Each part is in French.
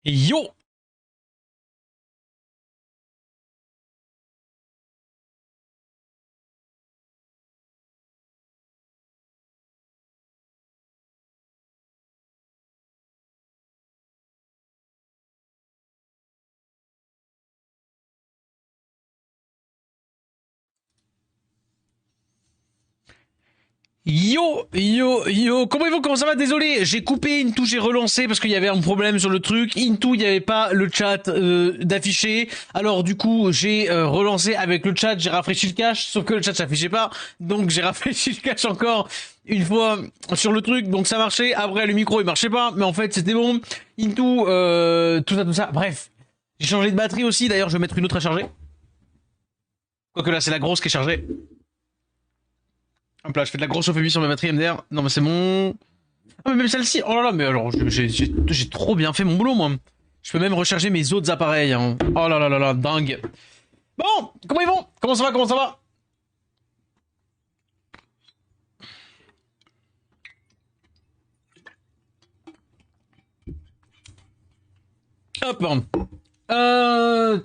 Yo! Yo, comment ça va? Désolé, j'ai coupé Into, j'ai relancé parce qu'il y avait un problème sur le truc. Into, il n'y avait pas le chat d'affiché. Alors du coup, j'ai relancé avec le chat, j'ai rafraîchi le cache, sauf que le chat s'affichait pas. Donc j'ai rafraîchi le cache encore une fois sur le truc, donc ça marchait. Après, le micro, il marchait pas, mais en fait, c'était bon. Into, tout ça. Bref, j'ai changé de batterie aussi. D'ailleurs, je vais mettre une autre à charger. Quoique là, c'est la grosse qui est chargée. Hop là, je fais de la grosse euphémie sur ma batterie MDR. Non, mais c'est mon... Ah, mais même celle-ci. Oh là là, mais alors, j'ai trop bien fait mon boulot, moi. Je peux même recharger mes autres appareils. Hein. Oh là là là là, dingue. Bon, comment ils vont? Comment ça va? Comment ça va? Hop. Euh...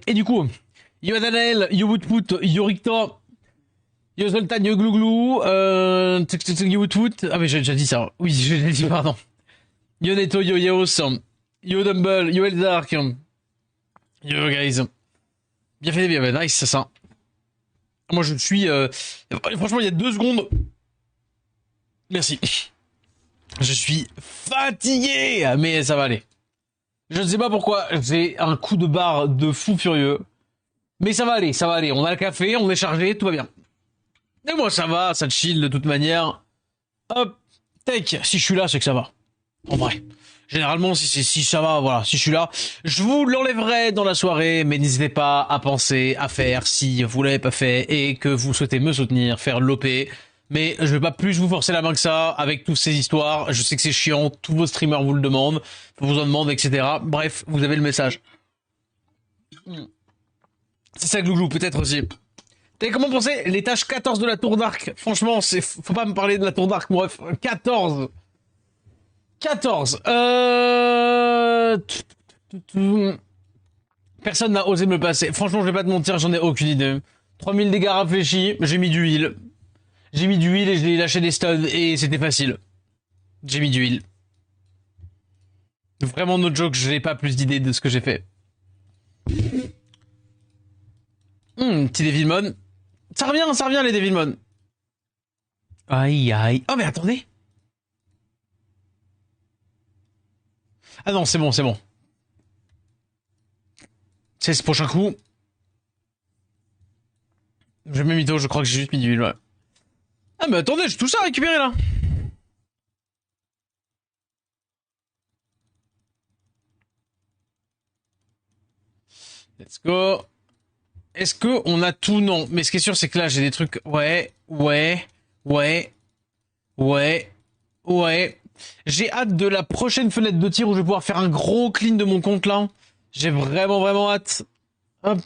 Et du coup, yo Danael, yo Woodput, yo Rictor, yo Zoltan, yo Glouglou, yo Woodput. Ah mais j'ai déjà dit ça. Oui, j'ai déjà dit, pardon. Yo Neto, yo Yaos, yo Dumble, yo Eldark, yo guys. Bien fait, bien fait, nice, c'est ça. Moi je suis... franchement, il y a 2 secondes... Merci. Je suis fatigué, mais ça va aller. Je ne sais pas pourquoi, j'ai un coup de barre de fou furieux. Mais ça va aller, ça va aller. On a le café, on est chargé, tout va bien. Et moi ça va, ça chill de toute manière. Hop, take. Si je suis là, c'est que ça va. En vrai. Généralement, si ça va, voilà, si je suis là, je vous l'enlèverai dans la soirée, mais n'hésitez pas à penser, à faire, si vous l'avez pas fait et que vous souhaitez me soutenir, faire l'OP. Mais je vais pas plus vous forcer la main que ça avec toutes ces histoires. Je sais que c'est chiant, tous vos streamers vous le demandent, vous en demandent, etc. Bref, vous avez le message. C'est ça, Glouglou, peut-être aussi. T'avais comment penser les tâches 14 de la tour d'arc? Franchement, faut pas me parler de la tour d'arc, bref. 14. 14. Personne n'a osé me le passer. Franchement, je vais pas te mentir, j'en ai aucune idée. 3000 dégâts réfléchis, j'ai mis du heal. J'ai mis du heal et j'ai lâché des stuns et c'était facile. J'ai mis du heal. Vraiment, no joke, je n'ai pas plus d'idées de ce que j'ai fait. Petit Devilmon. Ça revient les Devilmon. Aïe aïe. Oh mais attendez. Ah non, c'est bon, c'est bon. C'est ce prochain coup. Je mets mytho, je crois que j'ai juste mis du heal, ouais. Ah mais attendez, j'ai tout ça à récupérer là. Let's go. Est-ce que on a tout? Non. Mais ce qui est sûr, c'est que là, j'ai des trucs... Ouais. J'ai hâte de la prochaine fenêtre de tir où je vais pouvoir faire un gros clean de mon compte là. J'ai vraiment hâte. Hop.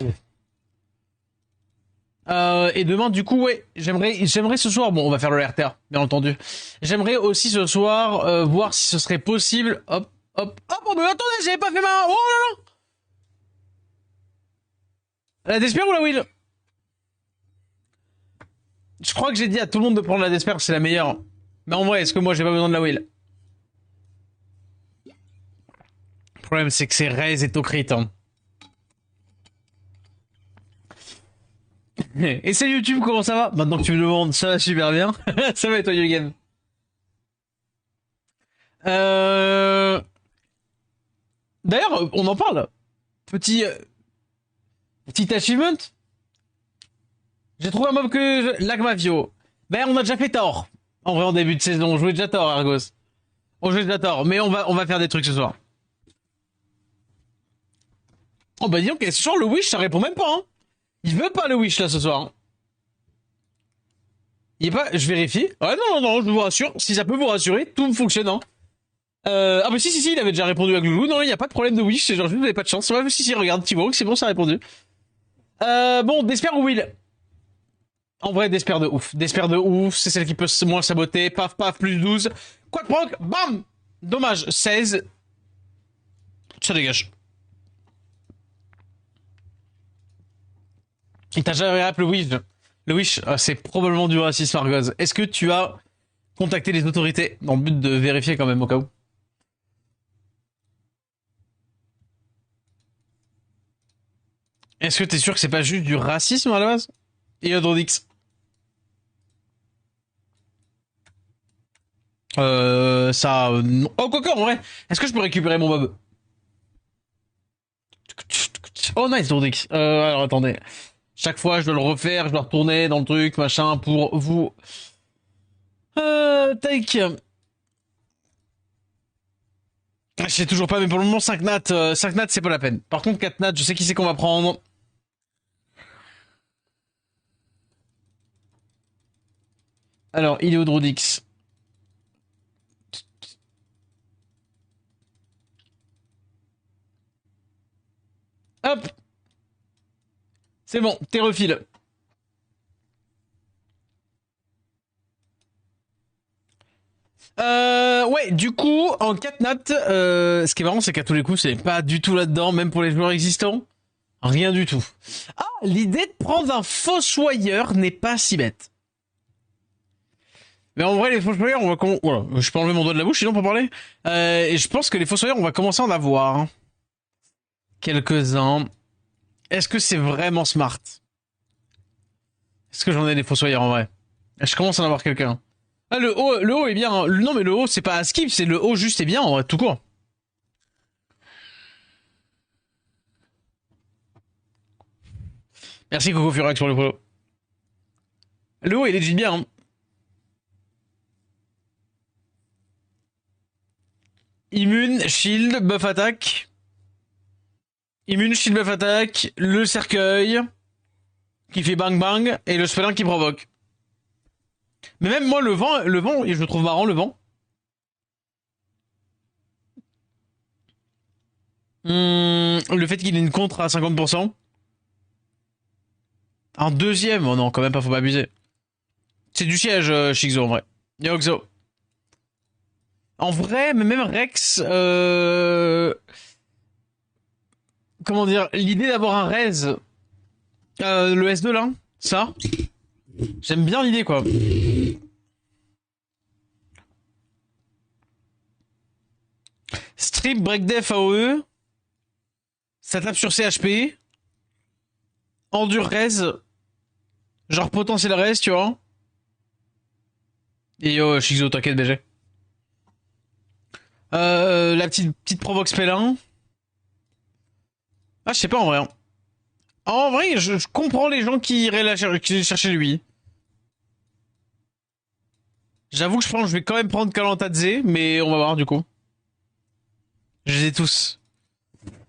Et demain, du coup, ouais, j'aimerais ce soir, bon, on va faire le RTR, bien entendu. J'aimerais aussi ce soir voir si ce serait possible. Hop. Oh, mais attendez, j'avais pas fait ma... Oh là là. La Desper ou la Will? Je crois que j'ai dit à tout le monde de prendre la Desper, c'est la meilleure. Mais en vrai, est-ce que moi j'ai pas besoin de la Will? Le problème, c'est que c'est Raze et Tokrit. Hein. Et c'est YouTube, comment ça va? Maintenant que tu me demandes, ça va super bien. Ça va et toi, Yugen? D'ailleurs, on en parle. Petit, petit achievement. J'ai trouvé un mob que Lagmavio. Ben, on a déjà fait tort. En vrai, en début de saison, on jouait déjà tort, Argos. On jouait déjà tort, mais on va faire des trucs ce soir. Oh bah dis donc, ce soir, le Wish, ça répond même pas, hein. Il veut pas le Wish, là, ce soir. Hein. Il est pas... Je vérifie. Ouais, non, je vous rassure. Si ça peut vous rassurer, tout fonctionne, hein. Ah bah si, il avait déjà répondu à Gloulou. Non, il n'y a pas de problème de Wish, c'est genre juste vous n'avez pas de chance. Ouais, si, regarde, Thibaut, c'est bon, ça a répondu. Bon, Desper ou Will? En vrai, Despair de ouf. Despair de ouf, c'est celle qui peut moins saboter. Paf, paf, plus 12. Quoi de proc, bam. Dommage, 16. Ça dégage. Et t'as jamais appelé le Wish. Le Wish, c'est probablement du racisme Argos. Est-ce que tu as contacté les autorités dans le but de vérifier quand même au cas où? Est-ce que t'es sûr que c'est pas juste du racisme à la base? Et Odrodix. Ça... non. Oh, quoique, en vrai, est-ce que je peux récupérer mon mob? Oh, nice, Odrodix. Alors, attendez. Chaque fois, je dois le refaire, je dois retourner dans le truc, machin, pour vous... take. Je sais toujours pas, mais pour le moment, 5 nats, 5 nats, c'est pas la peine. Par contre, 4 nats, je sais qui c'est qu'on va prendre. Alors, il est au Drodix. Hop. C'est bon, t'es refile. Ouais, du coup, en 4 nats, ce qui est marrant, c'est qu'à tous les coups, c'est pas du tout là-dedans, même pour les joueurs existants. Rien du tout. Ah, l'idée de prendre un fossoyeur n'est pas si bête. Mais en vrai, les fossoyeurs, on va voilà, je peux enlever mon doigt de la bouche, sinon, pour parler. Et je pense que les fossoyeurs, on va commencer à en avoir. Hein. Quelques-uns. Est-ce que c'est vraiment smart? Est-ce que j'en ai des fossoyeurs en vrai? Je commence à en avoir quelqu'un. Ah, le haut est bien. Hein. Non, mais le haut, c'est pas à skip, c'est le haut juste et bien, en vrai, tout court. Merci Coco Furax pour le follow. Le haut, il est legit bien. Hein. Immune, shield, buff attaque. Immune, shield, buff attaque. Le cercueil qui fait bang bang et le spelin qui provoque. Mais même moi, le vent, je le trouve marrant, le vent. Le fait qu'il ait une contre à 50%. En deuxième, oh non, quand même pas, faut pas abuser. C'est du siège, Shigzo, en vrai. Yoxo. En vrai, mais même Rex, comment dire, l'idée d'avoir un res, le S2 là, ça, j'aime bien l'idée quoi. Strip, break def, AOE, ça tape sur CHP, endure res, genre potentiel res, tu vois. Et yo, Shigzo, t'inquiète, BG. La petite provoque spellin. Ah, je sais pas en vrai. Hein. En vrai, je comprends les gens qui iraient qui chercher lui. J'avoue que je pense que je vais quand même prendre Kalantadze, mais on va voir du coup. Je les ai tous.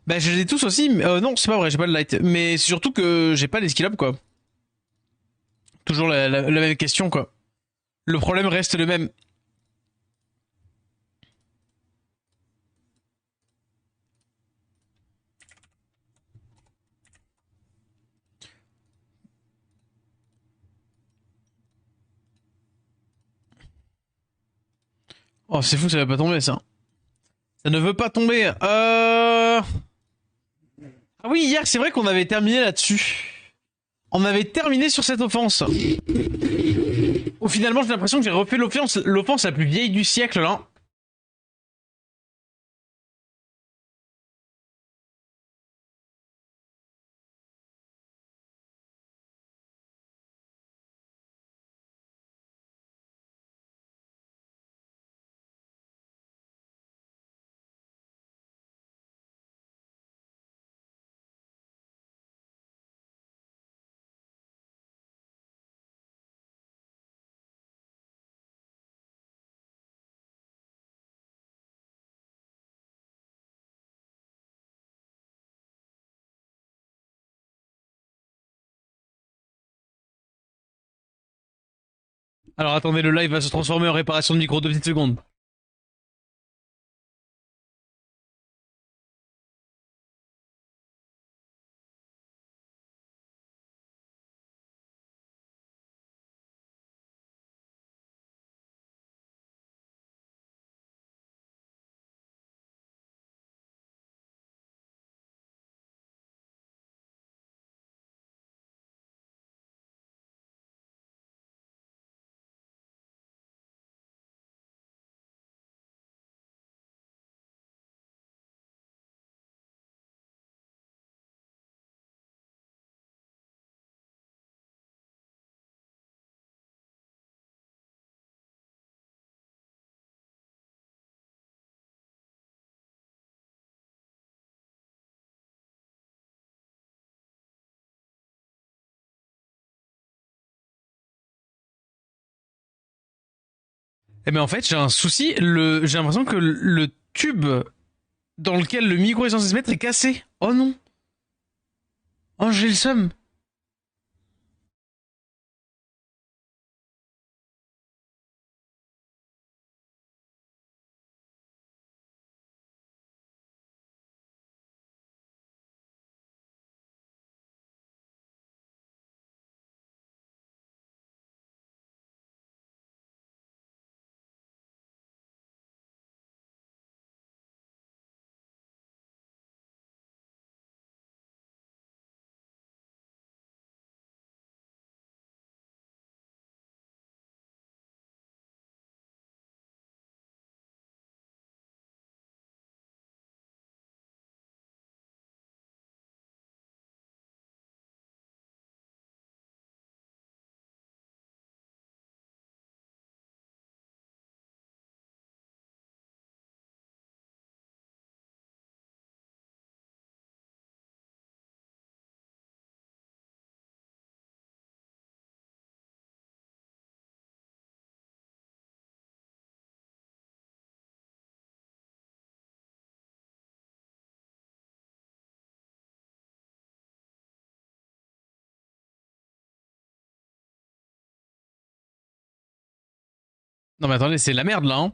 Bah, je les ai tous aussi, mais non, c'est pas vrai, j'ai pas le light. Mais c'est surtout que j'ai pas les skill up, quoi. Toujours la même question, quoi. Le problème reste le même. Oh, c'est fou, ça va pas tomber, ça. Ça ne veut pas tomber. Ah oui, hier, c'est vrai qu'on avait terminé là-dessus. On avait terminé sur cette offense. Au finalement, j'ai l'impression que j'ai refait l'offense la plus vieille du siècle, là. Alors attendez, le live va se transformer en réparation de micro 2 petites secondes. Eh ben en fait, j'ai un souci. J'ai l'impression que le tube dans lequel le micro est censé se mettre est cassé. Oh non. Oh, j'ai le seum. Non mais attendez, c'est la merde là, hein.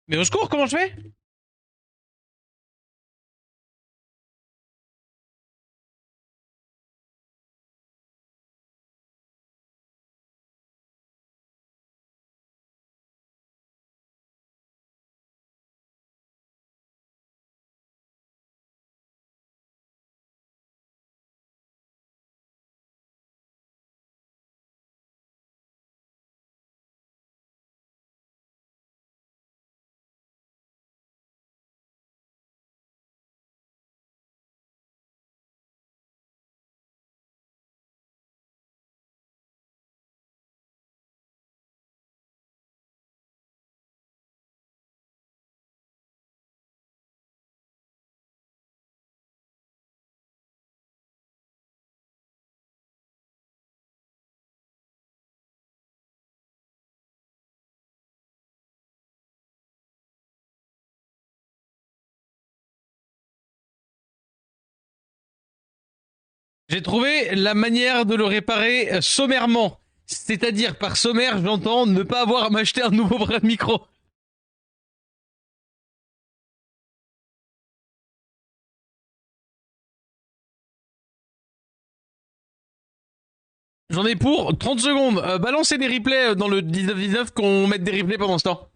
Mais au secours, comment je fais? J'ai trouvé la manière de le réparer sommairement. C'est-à-dire, par sommaire, j'entends ne pas avoir à m'acheter un nouveau bras de micro. J'en ai pour 30 secondes. Balancez des replays dans le 19-19 qu'on mette des replays pendant ce temps.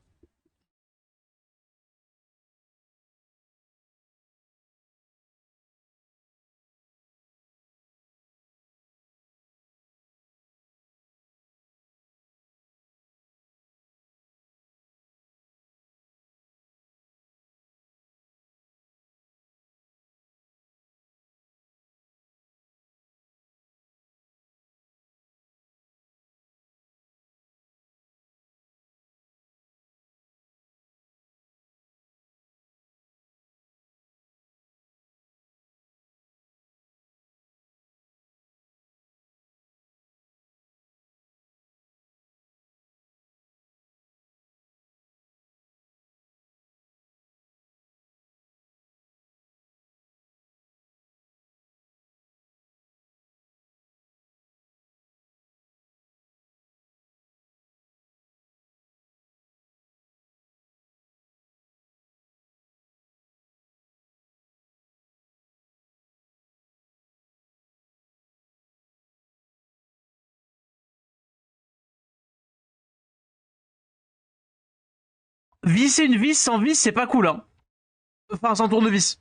Visser une vis sans vis, c'est pas cool, hein. Enfin, sans tournevis.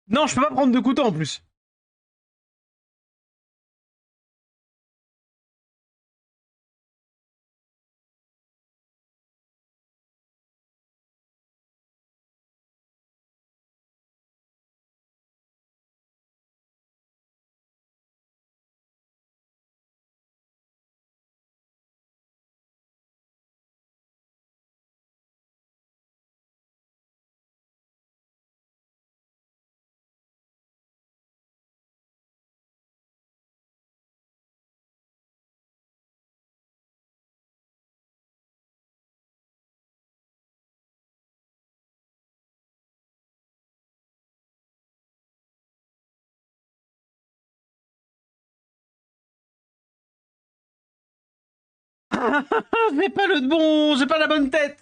Non, je peux pas prendre de couteau en plus. J'ai pas le bon, j'ai pas la bonne tête.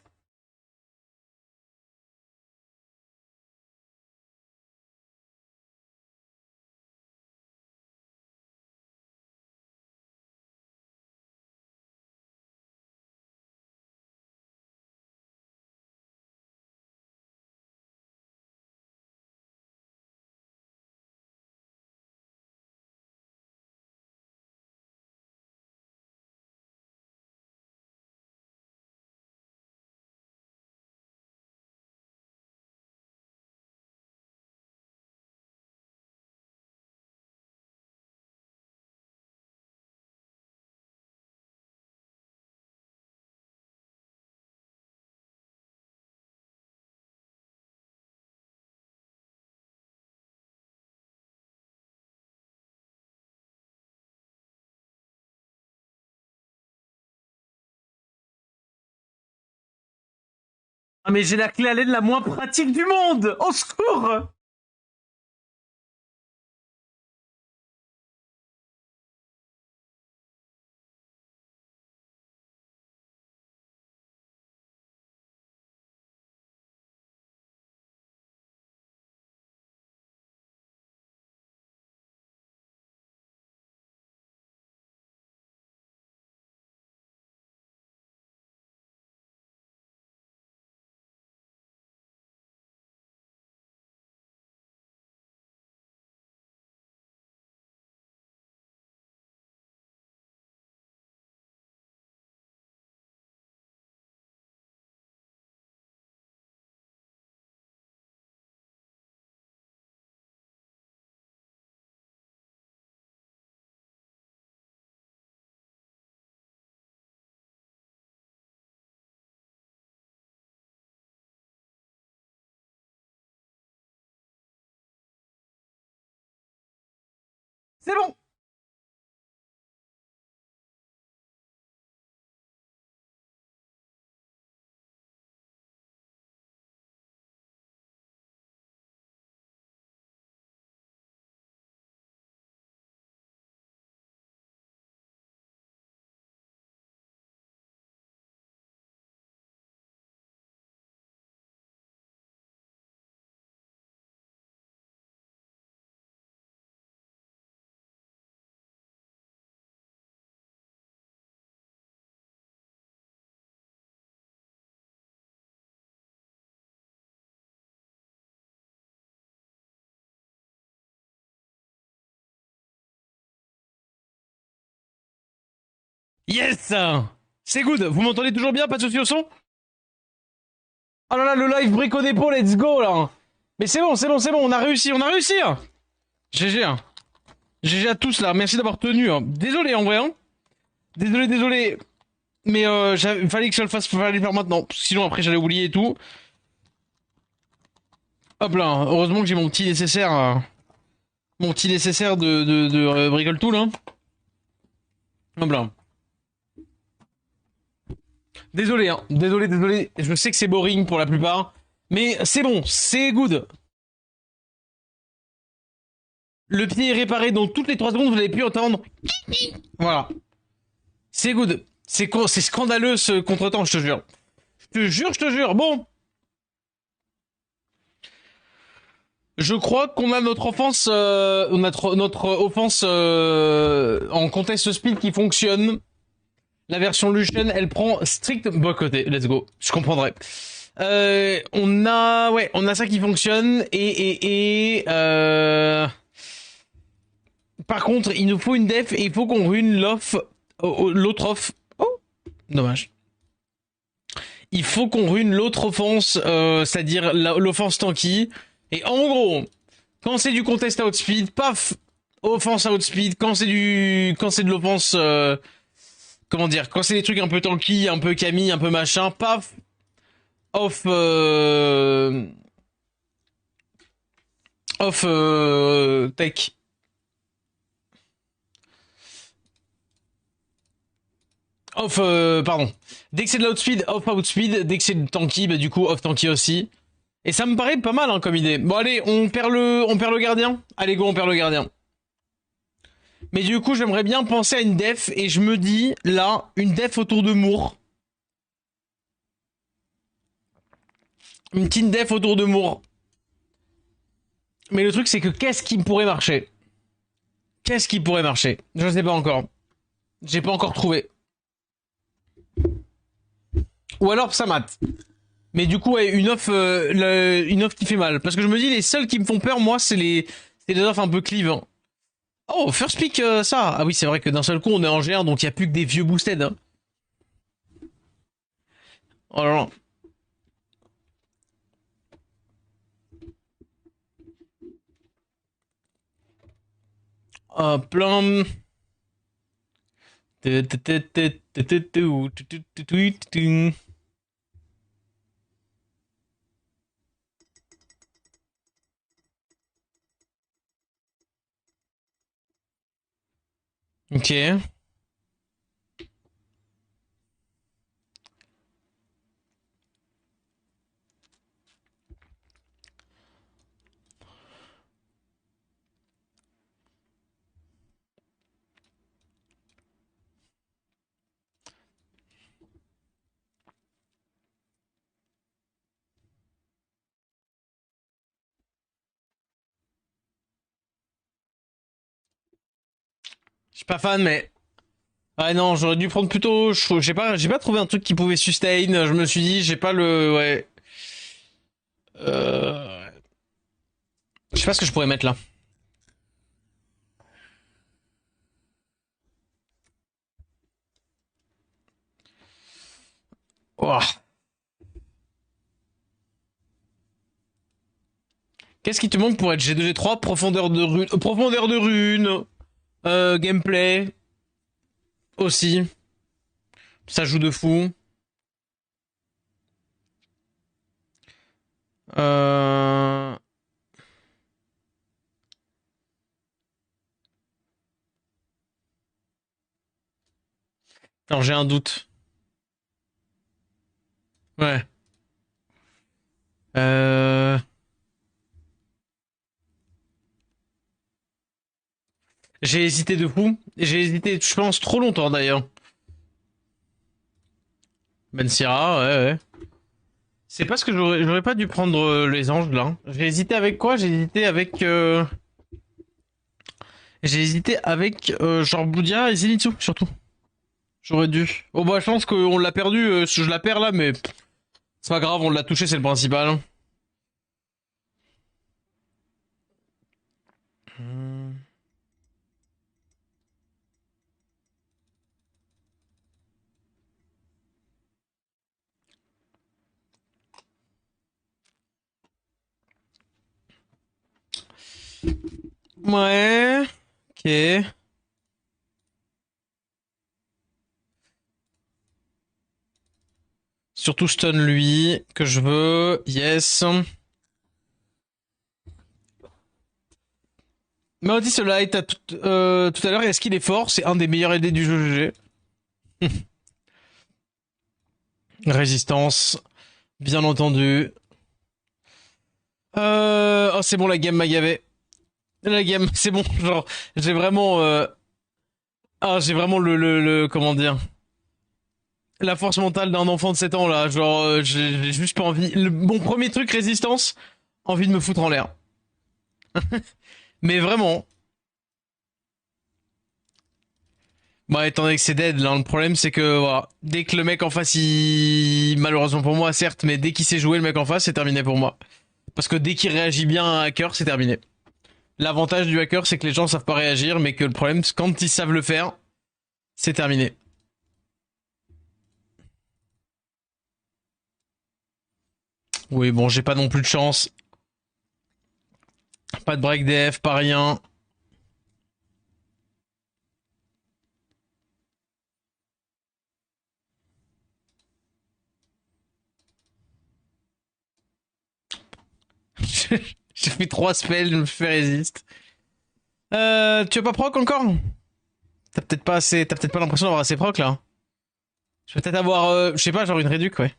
Ah mais j'ai la clé à l'aide la moins pratique du monde. Au secours. C'est bon. Yes. C'est good. Vous m'entendez toujours bien? Pas de soucis au son? Oh là là, le live brico dépôt, let's go là. Mais c'est bon, c'est bon, c'est bon. On a réussi, on a réussi. GG. GG à tous là. Merci d'avoir tenu. Désolé en vrai. Désolé, désolé. Mais il fallait que je le fasse, fallait le faire maintenant. Sinon après j'allais oublier et tout. Hop là. Heureusement que j'ai mon petit nécessaire. Mon petit nécessaire de Bricole Tool. Hein. Hop là. Désolé, hein. Désolé, désolé. Je sais que c'est boring pour la plupart. Mais c'est bon, c'est good. Le pied est réparé, donc toutes les 3 secondes, vous avez pu entendre. Voilà. C'est good. C'est scandaleux ce contretemps, je te jure. Je te jure, je te jure. Bon. Je crois qu'on a notre offense, notre offense en contest speed qui fonctionne. La version Lucian, elle prend strict. Bon côté, let's go. Je comprendrai. On a ça qui fonctionne par contre, il nous faut une def et il faut qu'on rune l'autre off. Oh, dommage. Il faut qu'on rune l'autre offense, c'est-à-dire l'offense tanky. Et en gros, quand c'est du contest outspeed, paf, offense outspeed. Quand c'est de l'offense, comment dire, quand c'est des trucs un peu tanky, un peu Camille, un peu machin, paf, off, tech. Off, pardon. Dès que c'est de l'outspeed, off outspeed. Dès que c'est de tanky, bah du coup off tanky aussi. Et ça me paraît pas mal hein, comme idée. Bon allez, on perd le gardien. Allez go, on perd le gardien. Mais du coup, j'aimerais bien penser à une def et je me dis là, une def autour de Moore. Une petite def autour de Moore. Mais le truc c'est que qu'est-ce qui pourrait marcher? Qu'est-ce qui pourrait marcher? Je sais pas encore. J'ai pas encore trouvé. Ou alors ça mate. Mais du coup, ouais, une offre qui fait mal. Parce que je me dis, les seuls qui me font peur, moi, c'est les offres un peu cleave. Hein. Oh, first pick, ça. Ah oui, c'est vrai que d'un seul coup, on est en G1, donc il n'y a plus que des vieux boosted. Hein. Oh là là. Plein. Ok. Je suis pas fan, mais. Ah non, j'aurais dû prendre plutôt. J'ai pas trouvé un truc qui pouvait sustain. Je me suis dit, j'ai pas le. Ouais. Euh... Je sais pas ce que je pourrais mettre là. Oh. Qu'est-ce qui te manque pour être G2, G3? Profondeur de rune, gameplay aussi. Ça joue de fou. Euh... Alors j'ai un doute. Ouais. Euh... J'ai hésité de fou. J'ai hésité, je pense, trop longtemps d'ailleurs. Ben Sira, ouais, ouais. C'est parce que j'aurais pas dû prendre les anges là. J'ai hésité avec quoi? J'ai hésité avec genre Boudia et Zenitsu surtout. J'aurais dû. Oh bah je pense qu'on l'a perdu, je la perds là, mais c'est pas grave, on l'a touché, c'est le principal. Hmm. Ouais. Ok. Surtout stun lui, que je veux. Yes. Mais on dit cela est tout à l'heure, est-ce qu'il est fort? C'est un des meilleurs AD du jeu GG. Résistance, bien entendu. Oh c'est bon, la game m'a gavé. La game, c'est bon, genre, j'ai vraiment... j'ai vraiment comment dire... La force mentale d'un enfant de 7 ans, là. Genre, j'ai juste pas envie... Mon premier truc, résistance, envie de me foutre en l'air. Mais vraiment. Bah, étant donné que c'est dead, là, le problème, c'est que, voilà, dès que le mec en face, il... Malheureusement pour moi, certes, mais dès qu'il sait jouer, le mec en face, c'est terminé pour moi. Parce que dès qu'il réagit bien à un hacker, c'est terminé. L'avantage du hacker, c'est que les gens savent pas réagir, mais que le problème, c'est quand ils savent le faire, c'est terminé. Oui, bon, j'ai pas non plus de chance. Pas de break def, pas rien. J'ai fait 3 spells, je me fais résiste. Tu as pas proc encore? T'as peut-être pas l'impression d'avoir assez proc là. Je vais peut-être avoir, je sais pas, genre une réduc, ouais.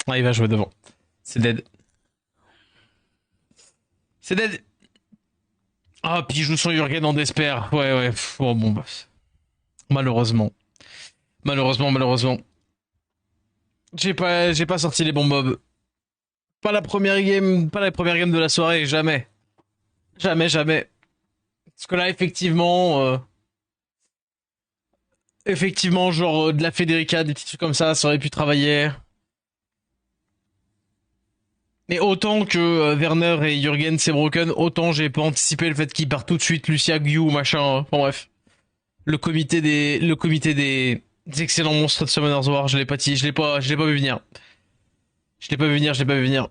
Ah, il va jouer devant. C'est dead. C'est dead. Ah, puis il joue son Jurgen en despair. Ouais, ouais. Bon, bon, bah. Malheureusement. Malheureusement. J'ai pas sorti les bons mobs. Pas la première game de la soirée, jamais. Jamais. Parce que là, effectivement, genre de la Federica, des petits trucs comme ça aurait pu travailler. Mais autant que Werner et Jürgen c'est broken, autant j'ai pas anticipé le fait qu'ils partent tout de suite Lucia, Gyu, machin. Bon bref. Le comité des excellents monstres de Summoners War, je l'ai pas vu venir. Je l'ai pas vu venir.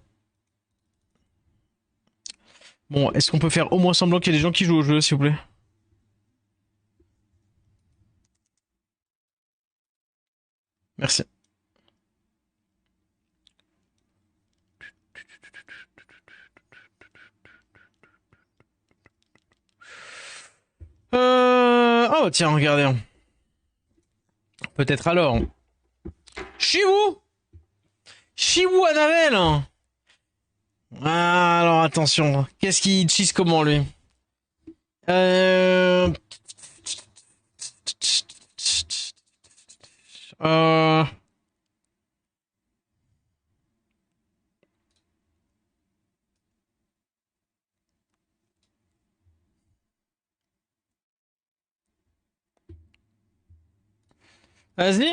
Bon, est-ce qu'on peut faire au moins semblant qu'il y a des gens qui jouent au jeu, s'il vous plaît? Merci. Oh tiens, regardez. Peut-être alors. Chiwoo Chiwoo Annabelle. Ah, alors attention. Qu'est-ce qu'il cheese comment lui? Euh... Euh... Vas-y.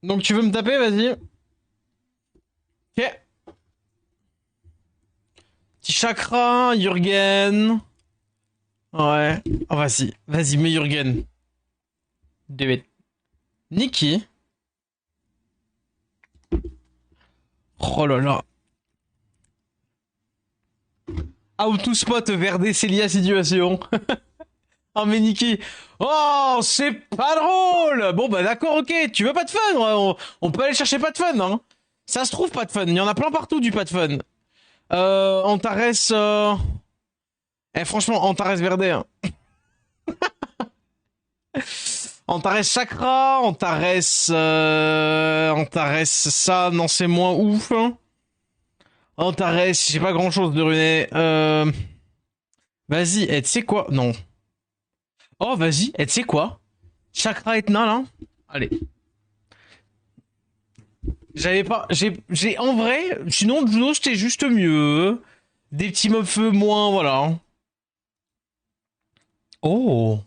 Donc tu veux me taper, vas-y. Ok. Petit chakra, Jürgen. Ouais. Oh, vas-y. Vas-y, mets Jürgen. Do it. Nikki. Oh là là. How to spot Verde Celia situation. Oh mais Nikki. Oh, c'est pas drôle. Bon bah d'accord, ok. Tu veux pas de fun? On peut aller chercher pas de fun, hein. Ça se trouve pas de fun. Il y en a plein partout du pas de fun. Antares. Eh franchement, Antares Verde. Hein. Antares Chakra, Antares ça, non c'est moins ouf. Hein. Antares, j'ai pas grand chose de runé. Vas-y, tu sais quoi? Non. Oh vas-y, tu sais quoi? Chakra Etna là. Allez. J'avais pas, j'ai en vrai, sinon Juno c'était juste mieux. Des petits mobs feu moins, voilà. Oh.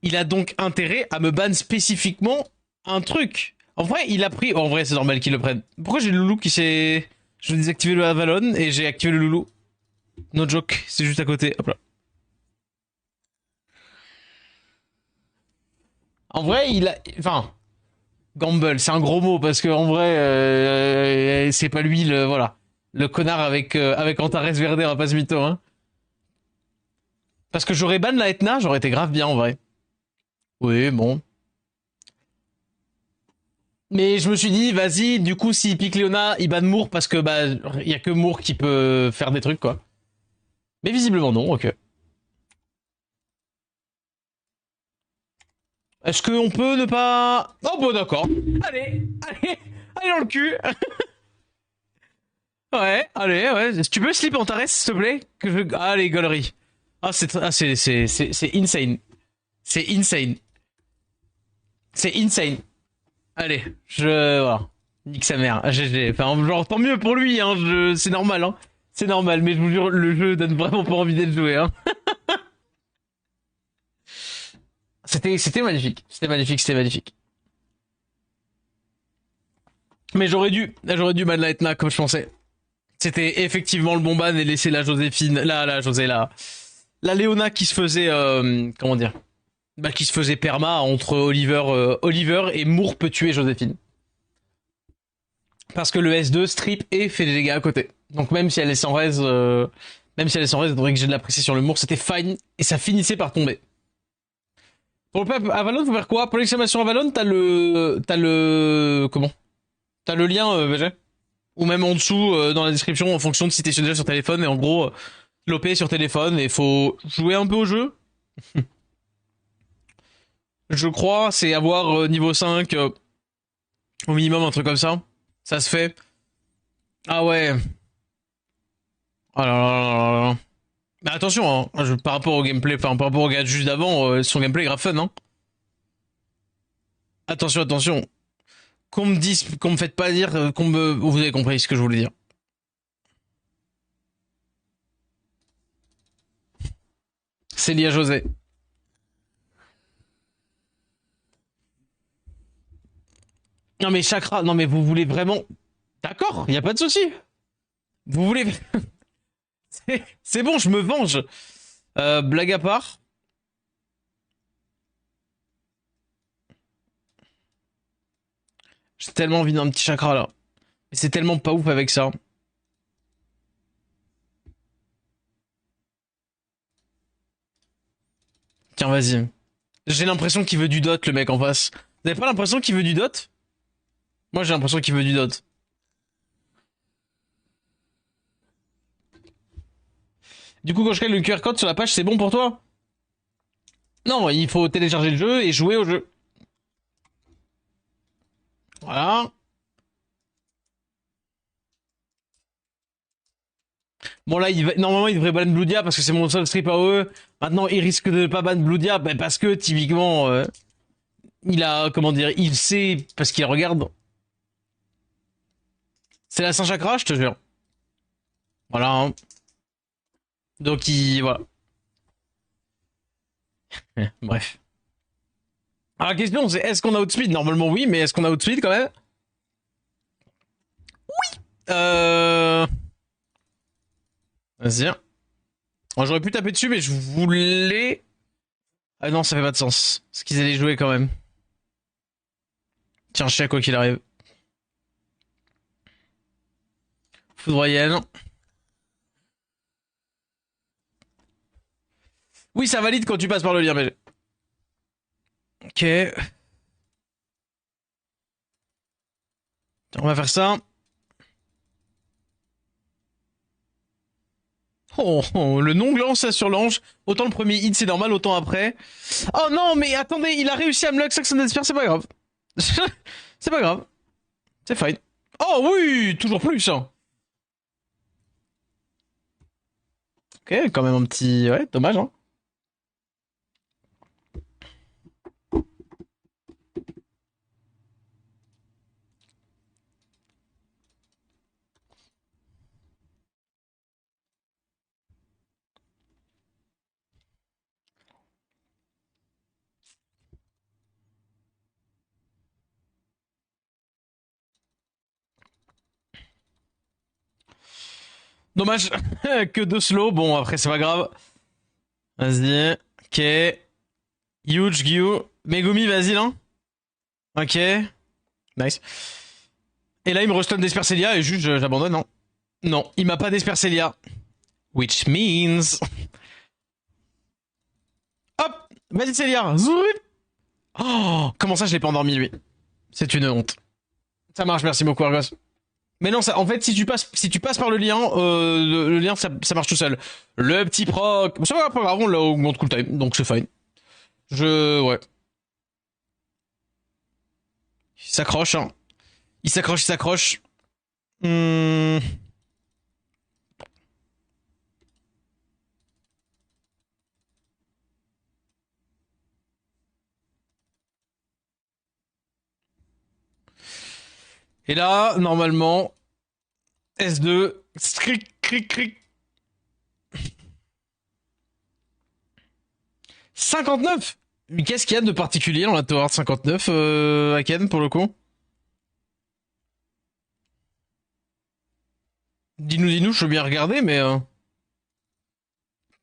Il a donc intérêt à me ban spécifiquement un truc. En vrai, il a pris. En vrai, c'est normal qu'il le prenne. Pourquoi j'ai le loulou qui s'est. Je vais désactiver le Avalon et j'ai activé le loulou. No joke, c'est juste à côté. Hop là. En vrai, il a. Enfin. Gamble, c'est un gros mot parce que en vrai, c'est pas lui le. Voilà. Le connard avec Antares Verde, on va pas se mytho, hein. Parce que j'aurais ban la Etna, j'aurais été grave bien en vrai. Oui, bon. Mais je me suis dit, vas-y, du coup, s'il pique Léona, il banne Moore parce que bah, y a que Moore qui peut faire des trucs, quoi. Mais visiblement non, ok. Est-ce qu'on peut ne pas... Oh bon, d'accord. Allez dans le cul. Ouais, allez, ouais. Tu peux slip en Antares, s'il te plaît que je... Allez, gaulerie. C'est insane. C'est insane. C'est insane. Allez, voilà. Nique sa mère. GG. Enfin, genre, tant mieux pour lui, hein. C'est normal, hein. C'est normal, mais je vous jure, le jeu donne vraiment pas envie d'être joué, hein. C'était magnifique. C'était magnifique, c'était magnifique. Mais j'aurais dû ban la Etna comme je pensais. C'était effectivement le bon ban et laisser la Joséphine, la Léona qui se faisait, comment dire, bah, qui se faisait perma entre Oliver et Moore peut tuer Joséphine. Parce que le S2 strip et fait des dégâts à côté. Donc même si elle est sans raise, même si elle est sans raise, faudrait que j'ai de la précision sur le Moore, c'était fine et ça finissait par tomber. Pour le peuple Avalon, faut faire quoi? Pour l'exclamation Avalon, comment? T'as le lien, VG? Ou même en dessous, dans la description, en fonction de si t'es déjà sur téléphone, et en gros, l'OP sur téléphone, et faut jouer un peu au jeu. Je crois, c'est avoir niveau 5, au minimum, un truc comme ça. Ça se fait. Ah ouais. Oh là là là là là. Mais attention, hein, par rapport au gameplay, enfin, par rapport au gars juste d'avant, son gameplay est grave fun, hein. Attention, attention. Qu'on me dise, qu'on me faites pas dire, vous avez compris ce que je voulais dire. C'est lié à José. Non mais Chakra, non mais vous voulez vraiment... D'accord, y a pas de souci. Vous voulez... c'est bon, je me venge. Blague à part. J'ai tellement envie d'un petit chakra là. Mais c'est tellement pas ouf avec ça. Tiens, vas-y. J'ai l'impression qu'il veut du dot, le mec en face. Vous avez pas l'impression qu'il veut du dot? Moi, j'ai l'impression qu'il veut du dot. Du coup, quand je crée le QR code sur la page, c'est bon pour toi? Non, il faut télécharger le jeu et jouer au jeu. Voilà. Bon là, normalement, il devrait ban Bloodia parce que c'est mon seul strip à eux. Maintenant, il risque de pas ban Bloodia parce que typiquement, il a, comment dire, il sait parce qu'il regarde. C'est la Saint-Chakra, je te jure. Voilà, hein. Donc, voilà. Bref. Alors, la question, c'est est-ce qu'on a outspeed? Normalement, oui, mais est-ce qu'on a outspeed quand même? Euh... Vas-y. J'aurais pu taper dessus, mais je voulais... Ah non, ça fait pas de sens. Parce qu'ils allaient jouer quand même. Tiens, je sais à quoi qu'il arrive. Foudroyenne. Oui, ça valide quand tu passes par le lien, mais... Ok. Tiens, on va faire ça. Oh, le non-gland, ça sur l'ange. Autant le premier hit, c'est normal, autant après. Oh non, mais attendez, il a réussi à me lock Saxon Despair, c'est pas grave. C'est pas grave. C'est fine. Oh oui, toujours plus, hein. Ok, quand même un petit... Ouais, dommage, hein. Dommage que de slow. Bon, après, c'est pas grave. Vas-y. Ok. Huge, Gyu. Megumi, vas-y, là. Ok. Nice. Et là, il me restone Despercelia et juste, j'abandonne, non. Non, il m'a pas Despercelia. Which means... Hop. Vas-y, Célia. Zouip. Oh, comment ça, je l'ai pas endormi, lui. C'est une honte. Ça marche, merci beaucoup, Argos. Mais non, ça, en fait, si tu passes par le lien, le lien, ça marche tout seul. Le petit proc. Ça va, pas grave, on l'a augmente cooltime, donc c'est fine. Ouais. Il s'accroche, hein. Il s'accroche, il s'accroche. Hmm. Et là, normalement, S2, cric, cric, cric. 59. Mais qu'est-ce qu'il y a de particulier dans la Tower 59, Aken, pour le coup? Dis-nous, je veux bien regarder, mais...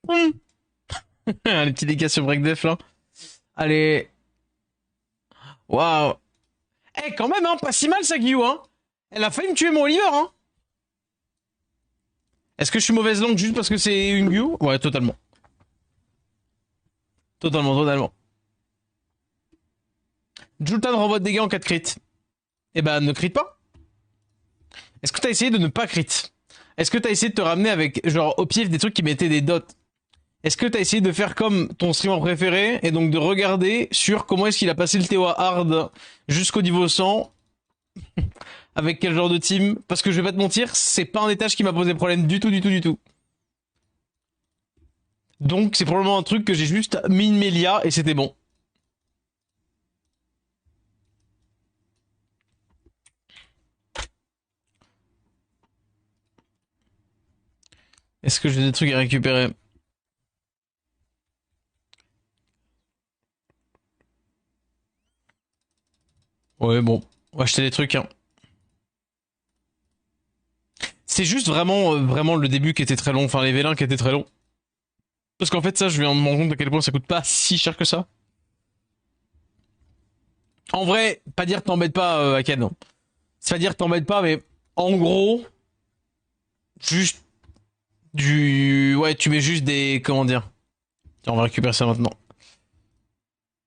Les petits dégâts sur Breakdef, là. Allez. Waouh. Eh, quand même, hein, pas si mal, ça, Guillou, hein. Elle a failli me tuer mon Oliver, hein. Est-ce que je suis mauvaise langue juste parce que c'est une Guillou? Ouais, totalement. Totalement. Jultan renvoie de dégâts en cas de crit. Eh ben, ne crit pas. Est-ce que t'as essayé de ne pas crit? Est-ce que t'as essayé de te ramener avec, genre, au pif des trucs qui mettaient des dots? Est-ce que t'as essayé de faire comme ton streamer préféré et donc de regarder sur comment est-ce qu'il a passé le TOA hard jusqu'au niveau 100 avec quel genre de team? Parce que je vais pas te mentir, c'est pas un des tâches qui m'a posé problème du tout. Donc c'est probablement un truc que j'ai juste mis une Melia et c'était bon. Est-ce que j'ai des trucs à récupérer? Ouais, bon. On va acheter des trucs, hein. C'est juste vraiment le début qui était très long, enfin les vélins qui étaient très longs. Parce qu'en fait ça, je viens de me rendre compte à quel point ça coûte pas si cher que ça. En vrai, pas dire t'embête pas, Aken, non. C'est pas dire t'embête pas, mais en gros, juste ouais, tu mets juste des, comment dire. Tiens, on va récupérer ça maintenant.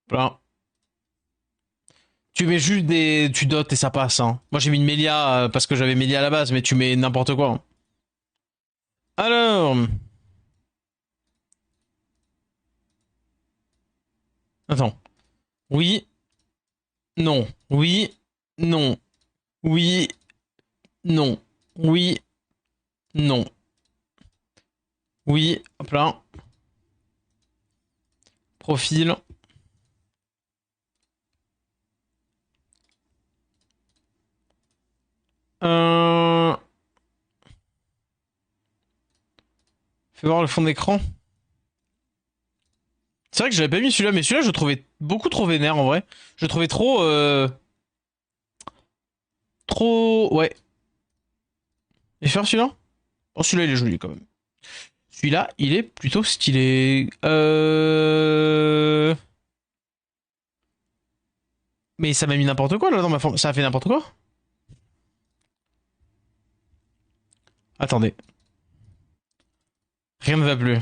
Voilà. Tu mets juste tu dotes et ça passe, hein. Moi j'ai mis une Melia parce que j'avais Melia à la base, mais tu mets n'importe quoi, hein. Alors. Attends. Oui. Non. Oui. Non. Oui. Non. Oui. Non. Oui. Hop là. Profil. Euh... Fais voir le fond d'écran. C'est vrai que j'avais pas mis celui-là, mais celui-là je le trouvais beaucoup trop vénère en vrai. Je le trouvais trop... Trop... Ouais. Et faire celui-là? Oh, celui-là il est joli quand même. Celui-là, il est plutôt stylé. Mais ça m'a mis n'importe quoi là dans ma forme. Ça a fait n'importe quoi? Attendez. Rien ne va plus.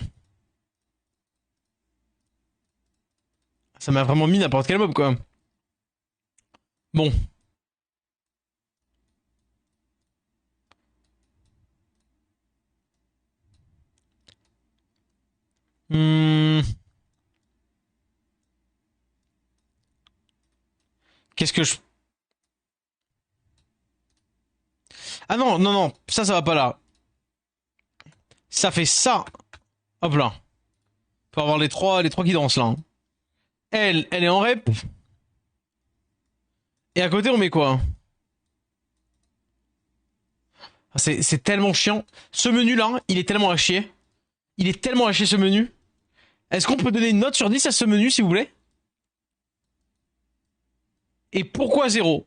Ça m'a vraiment mis n'importe quel mob quoi. Bon. Hmm. Qu'est-ce que je... Ah non. Ça va pas là. Ça fait ça. Hop là. Faut avoir les trois qui dansent là, hein. Elle est en rep. Et à côté, on met quoi? Ah, c'est tellement chiant. Ce menu-là, il est tellement à chier. Il est tellement à chier ce menu. Est-ce qu'on peut donner une note sur 10 à ce menu, s'il vous plaît? Et pourquoi 0?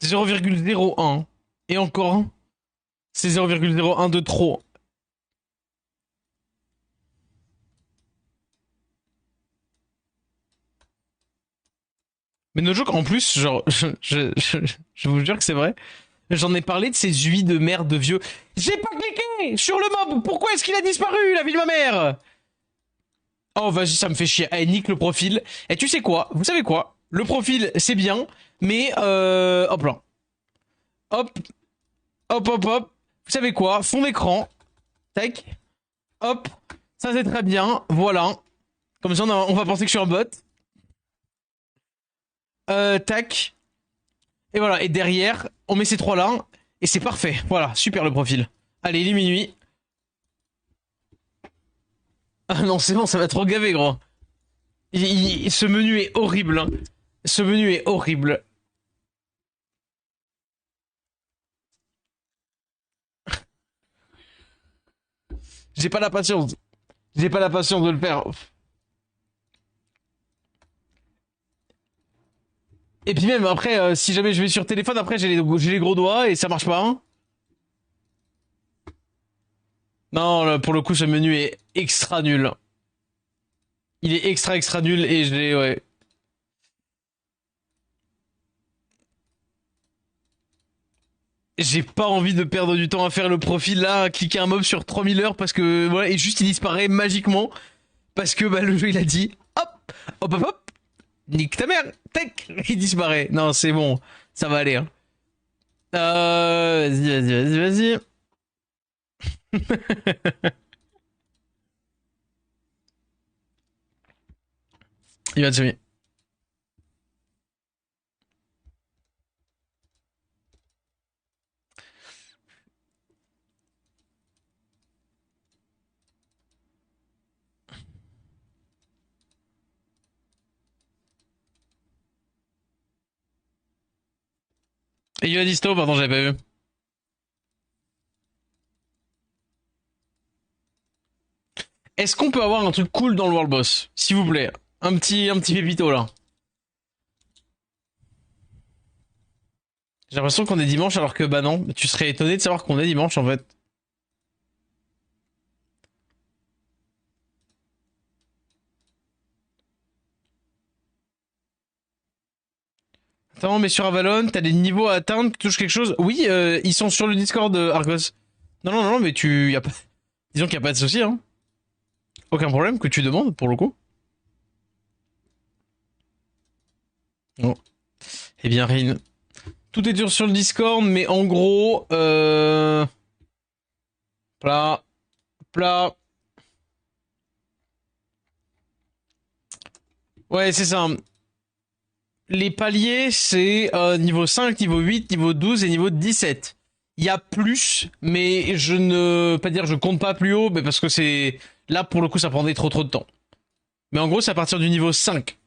C'est 0,01. Et encore, c'est 0,01 de trop. Mais no joke, en plus, genre, je vous jure que c'est vrai. J'en ai parlé de ces UI de merde de vieux. J'ai pas cliqué sur le mob. Pourquoi est-ce qu'il a disparu, la vie de ma mère? Oh, vas-y, ça me fait chier. Allez, nique le profil. Et tu sais quoi? Vous savez quoi? Le profil, c'est bien, mais hop là. Hop, hop. Vous savez quoi? Fond d'écran. Tac. Hop. Ça, c'est très bien. Voilà. Comme ça, on va penser que je suis un bot. Tac. Et voilà. Et derrière, on met ces trois-là. Et c'est parfait. Voilà. Super le profil. Allez, il est minuit. Ah non, c'est bon, ça va trop gaver, gros. Ce menu est horrible, hein. Ce menu est horrible. J'ai pas la patience. J'ai pas la patience de le faire. Et puis même après, si jamais je vais sur téléphone, après j'ai les gros doigts et ça marche pas, hein. Non, là, pour le coup, ce menu est extra nul. Il est extra nul et j'ai ouais. J'ai pas envie de perdre du temps à faire le profil là, à cliquer un mob sur 3000 heures parce que voilà, et juste il disparaît magiquement parce que bah, le jeu il a dit hop, hop hop hop, nique ta mère, tac, il disparaît. Non, c'est bon, ça va aller. Hein. Vas-y. Il va te semer. Et il a disto, pardon, j'avais pas vu. Est-ce qu'on peut avoir un truc cool dans le World Boss, s'il vous plaît? Un petit pépito là. J'ai l'impression qu'on est dimanche alors que bah non, tu serais étonné de savoir qu'on est dimanche en fait. Attends, mais sur Avalon, t'as des niveaux à atteindre qui touchent quelque chose? Oui, ils sont sur le Discord Argos. Non, mais y a pas... Disons qu'il y a pas de souci, hein. Aucun problème que tu demandes, pour le coup. Bon. Eh bien, Rin. Tout est dur sur le Discord, mais en gros, plat, plat. Ouais, c'est ça. Les paliers, c'est niveau 5, niveau 8, niveau 12 et niveau 17. Il y a plus, mais je ne... Pas dire je compte pas plus haut, mais parce que c'est... Là, pour le coup, ça prendrait trop de temps. Mais en gros, c'est à partir du niveau 5.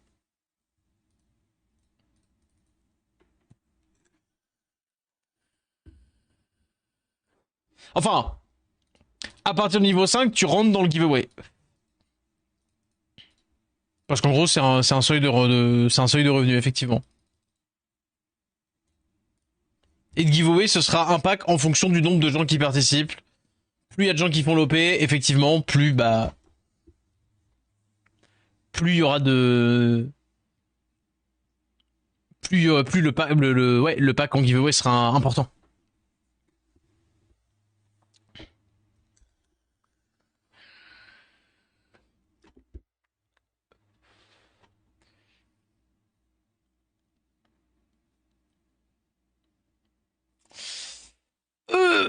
Enfin, à partir du niveau 5, tu rentres dans le giveaway. Parce qu'en gros, c'est un seuil c'est un seuil de revenu, effectivement. Et le giveaway, ce sera un pack en fonction du nombre de gens qui participent. Plus il y a de gens qui font l'OP, effectivement, plus bah plus il y aura de plus le pack ouais, le pack en giveaway sera important.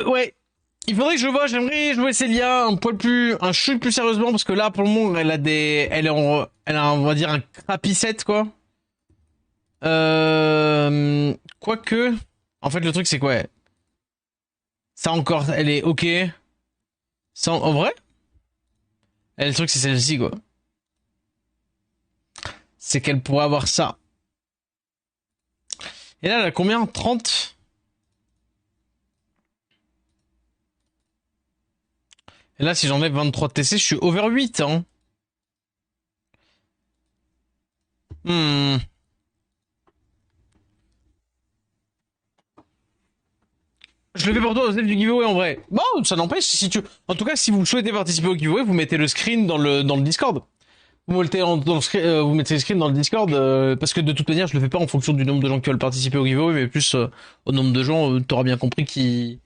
Ouais. Il faudrait que je vois, j'aimerais jouer Célia un poil plus, un chouille plus sérieusement parce que là, pour le moment, elle a, on va dire un crappy set, quoi. Quoique, en fait, le truc, c'est quoi? Ça encore, elle est ok. Ça, en vrai? Le truc, c'est celle-ci, quoi. C'est qu'elle pourrait avoir ça. Et là, elle a combien? 30. Et là, si j'enlève 23 de TC, je suis over 8, hein. Hmm. Je le fais pour toi, Osef, du giveaway, en vrai. Bon, ça n'empêche, si tu... En tout cas, si vous souhaitez participer au giveaway, vous mettez le screen dans le Discord. Vous mettez le screen dans le Discord, parce que de toute manière, je le fais pas en fonction du nombre de gens qui veulent participer au giveaway, mais plus au nombre de gens, t'auras bien compris, qui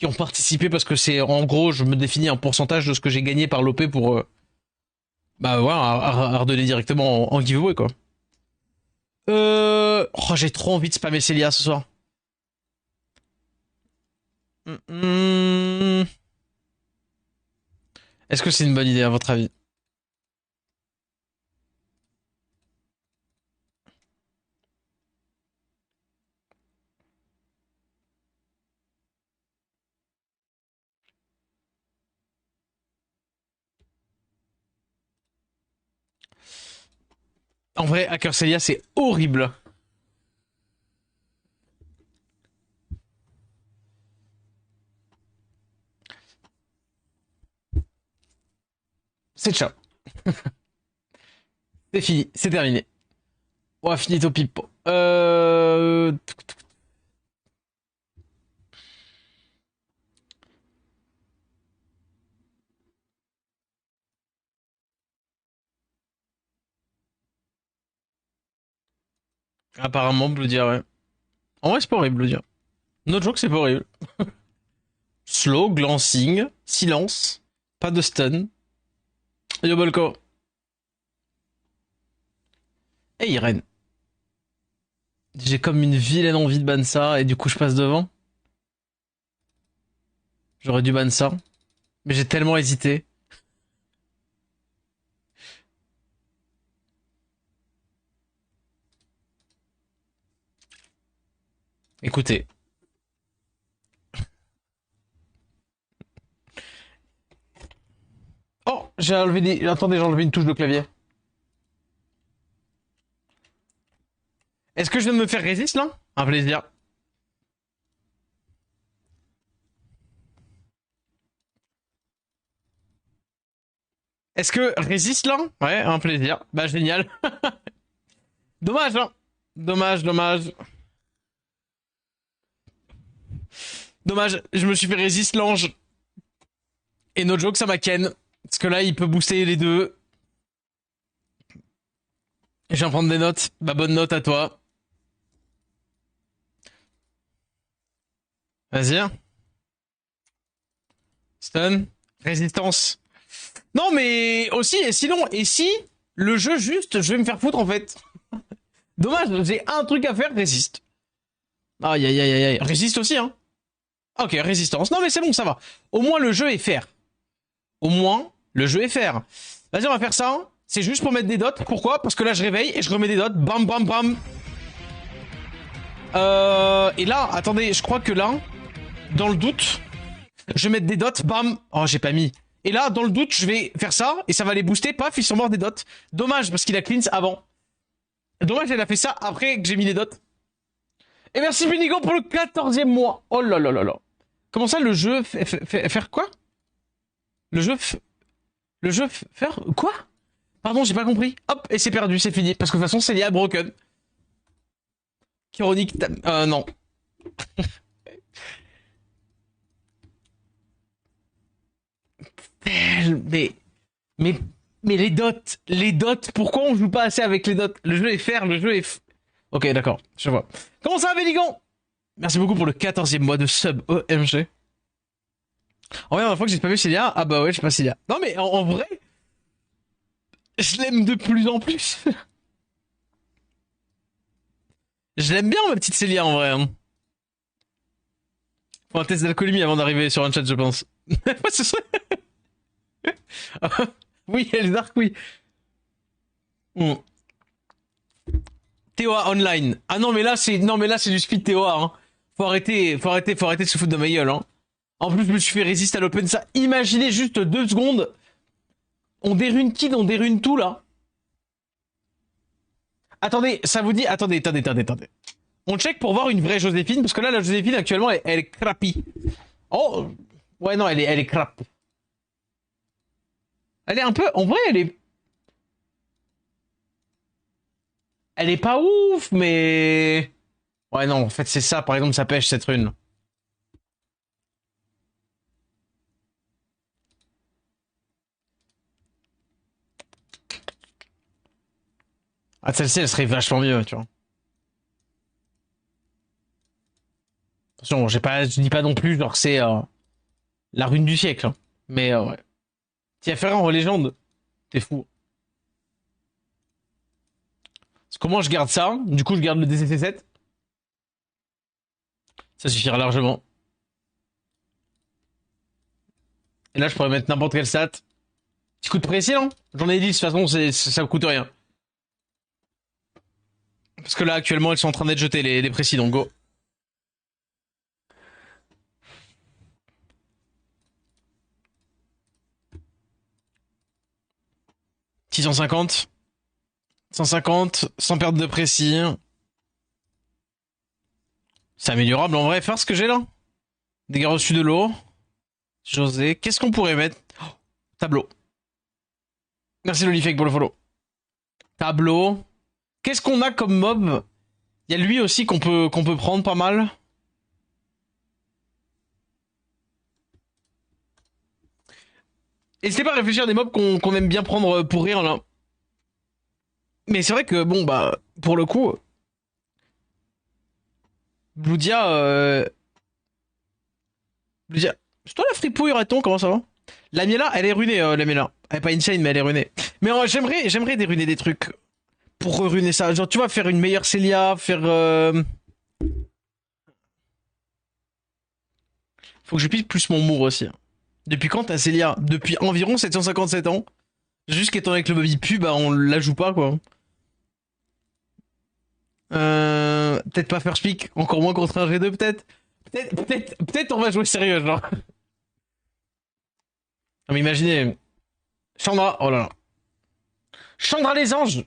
ont participé, parce que c'est, en gros, je me définis un pourcentage de ce que j'ai gagné par l'OP pour, bah voilà, à redonner directement en giveaway, quoi. Oh, j'ai trop envie de spammer Célia ce soir. Hum. Est-ce que c'est une bonne idée, à votre avis? En vrai, Hacker Celia, c'est horrible. C'est ciao. C'est fini, c'est terminé. On va finir au pipo. Apparemment, Bloodier, ouais. En vrai, c'est pas horrible, Bloodier. No joke, c'est pas horrible. Slow, glancing, silence, pas de stun. Yo, Bolko. Hey, Irene. J'ai comme une vilaine envie de ban ça, et du coup, je passe devant. J'aurais dû ban ça. Mais j'ai tellement hésité. Écoutez. Oh, j'ai enlevé des... Attendez, j'ai enlevé une touche de clavier. Est-ce que je viens de me faire résiste, là? Un plaisir. Est-ce que résiste, là? Ouais, un plaisir. Bah, génial. Dommage, hein. Dommage, dommage. Dommage, je me suis fait résiste l'ange. Et no joke, ça m'a ken. Parce que là, il peut booster les deux. Je viens prendre des notes. Bah, bonne note à toi. Vas-y. Stun. Résistance. Non, mais aussi, et sinon, et si le jeu juste, je vais me faire foutre en fait. Dommage, j'ai un truc à faire, résiste. Aïe aïe aïe aïe. Résiste aussi, hein. Ok, résistance. Non, mais c'est bon, ça va. Au moins, le jeu est fair. Au moins, le jeu est fair. Vas-y, on va faire ça. C'est juste pour mettre des dots. Pourquoi? Parce que là, je réveille et je remets des dots. Bam, bam, bam. Et là, attendez, je crois que là, dans le doute, je vais mettre des dots. Bam. Oh, j'ai pas mis. Et là, dans le doute, je vais faire ça et ça va les booster. Paf, ils sont morts des dots. Dommage parce qu'il a cleanse avant. Dommage, elle a fait ça après que j'ai mis les dots. Et merci Benigo pour le 14e mois. Oh là là là là. Comment ça, le jeu faire quoi? Le jeu le jeu faire quoi? Pardon, j'ai pas compris. Hop, et c'est perdu, c'est fini. Parce que de toute façon, c'est lié à Broken. Chronique... non. Mais... Mais... Mais les dots, pourquoi on joue pas assez avec les dots? Le jeu est fair, le jeu est... Ok, d'accord, je vois. Comment ça va, Béligan? Merci beaucoup pour le 14e mois de sub OMG. En vrai, la fois que j'ai pas vu Célia, ah bah ouais, je sais pas Célia. Non mais en vrai, je l'aime de plus en plus. Je l'aime bien ma petite Célia en vrai. Hein. Faut un test d'alcoolémie avant d'arriver sur un chat, je pense. Ce serait... oui, elle est dark, oui. Mm. TOA online. Ah non mais là c'est du speed TOA. Hein. Faut arrêter de se foutre de ma gueule. Hein. En plus, je me suis fait résister à l'open ça. Imaginez juste 2 secondes. On dérune kid, on dérune tout là. Attendez, ça vous dit... Attendez. On check pour voir une vraie Joséphine, parce que là, la Joséphine, actuellement, elle est crappie. Oh ouais, non, elle est crap. Elle est un peu... En vrai, elle est... Elle est pas ouf, mais... Ouais, non, en fait, c'est ça, par exemple, ça pêche, cette rune. Ah, celle-ci, elle serait vachement mieux, tu vois. Attention, je dis pas non plus, genre, c'est la rune du siècle. Hein. Mais, ouais. T'y as fait en légende. T'es fou. Comment je garde ça? Du coup, je garde le DCC7. Ça suffira largement. Et là, je pourrais mettre n'importe quel stat. Petit coup de précis, non? J'en ai dit, de toute façon, ça me coûte rien. Parce que là, actuellement, elles sont en train d'être jetées, les précis, donc go. « 650. 150, sans perte de précis. C'est améliorable en vrai. Faire ce que j'ai là. Dégâts reçus de l'eau. José. Qu'est-ce qu'on pourrait mettre? Oh, tableau. Merci Lolifake pour le follow. Tableau. Qu'est-ce qu'on a comme mob? Il y a lui aussi qu'on peut prendre pas mal. N'hésitez pas à réfléchir à des mobs qu'on aime bien prendre pour rire là. Mais c'est vrai que bon bah pour le coup, Bludia, Bludia. C'est toi la fripouille raton, comment ça va? La Miela, elle est runée, la Miela. Elle est pas insane mais elle est runée. Mais j'aimerais déruner des trucs pour ruiner ça. Genre tu vois faire une meilleure Célia, faire. Faut que je pisse plus mon mour aussi. Depuis quand t'as Célia? Depuis environ 757 ans. Juste qu'étant avec le baby pu, bah on la joue pas quoi. Peut-être pas faire speak, encore moins contre un G2 peut-être. Peut-être on va jouer sérieux genre. Non mais imaginez. Chandra, oh là là. Chandra les anges.